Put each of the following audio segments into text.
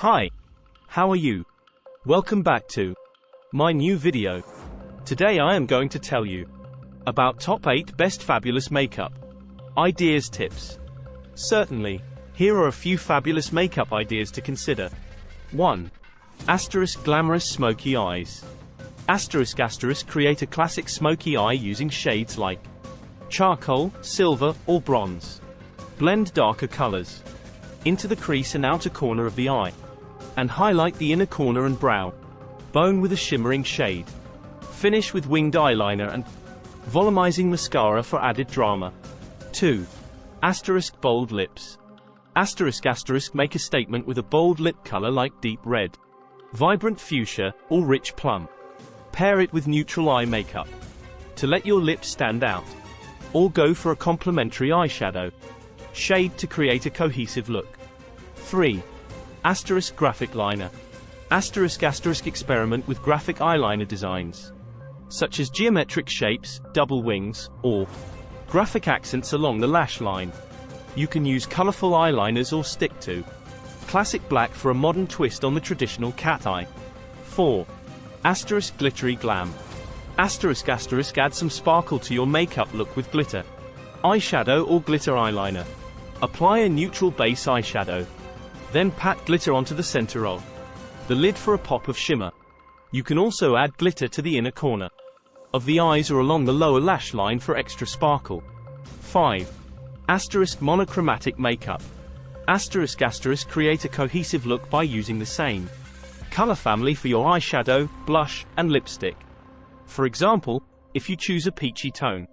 Hi, how are you? Welcome back to my new video. Today I am going to tell you about top 8 best fabulous makeup ideas tips. Certainly, here are a few fabulous makeup ideas to consider. 1. Glamorous smoky eyes. Create a classic smoky eye using shades like charcoal, silver, or bronze. Blend darker colors into the crease and outer corner of the eye, and highlight the inner corner and brow bone with a shimmering shade. Finish with winged eyeliner and volumizing mascara for added drama. 2. Bold lips. Make a statement with a bold lip color like deep red, vibrant fuchsia, or rich plum. Pair it with neutral eye makeup to let your lips stand out, or go for a complementary eyeshadow shade to create a cohesive look. 3. Graphic liner. Experiment with graphic eyeliner designs, such as geometric shapes, double wings, or graphic accents along the lash line. You can use colorful eyeliners or stick to classic black for a modern twist on the traditional cat eye. 4. Glittery glam. Add some sparkle to your makeup look with glitter eyeshadow or glitter eyeliner. Apply a neutral base eyeshadow, then pat glitter onto the center of the lid for a pop of shimmer. You can also add glitter to the inner corner of the eyes or along the lower lash line for extra sparkle. 5. Monochromatic makeup. Create a cohesive look by using the same color family for your eyeshadow, blush, and lipstick. For example, if you choose a peachy tone,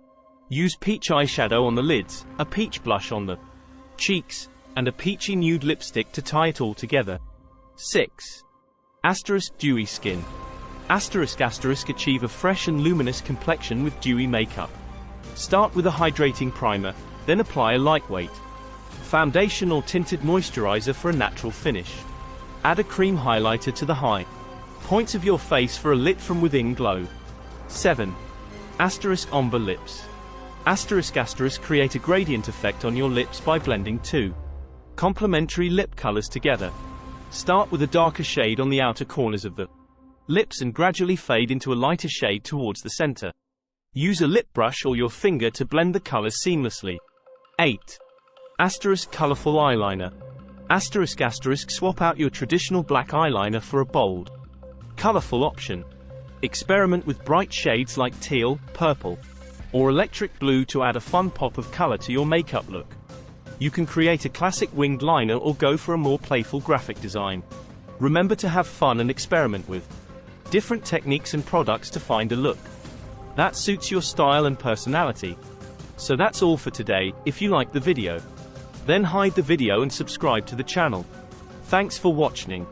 use peach eyeshadow on the lids, a peach blush on the cheeks, and a peachy nude lipstick to tie it all together. 6. Dewy skin. Achieve a fresh and luminous complexion with dewy makeup. Start with a hydrating primer, then apply a lightweight foundation or tinted moisturizer for a natural finish. Add a cream highlighter to the high points of your face for a lit from within glow. 7. Ombre lips. Create a gradient effect on your lips by blending two complementary lip colors together. Start with a darker shade on the outer corners of the lips and gradually fade into a lighter shade towards the center. Use a lip brush or your finger to blend the colors seamlessly. 8. Colorful eyeliner. Swap out your traditional black eyeliner for a bold, colorful option. Experiment with bright shades like teal, purple, or electric blue to add a fun pop of color to your makeup look. You can create a classic winged liner or go for a more playful graphic design. Remember to have fun and experiment with different techniques and products to find a look that suits your style and personality. So that's all for today. If you like the video, then hide the video and subscribe to the channel. Thanks for watching.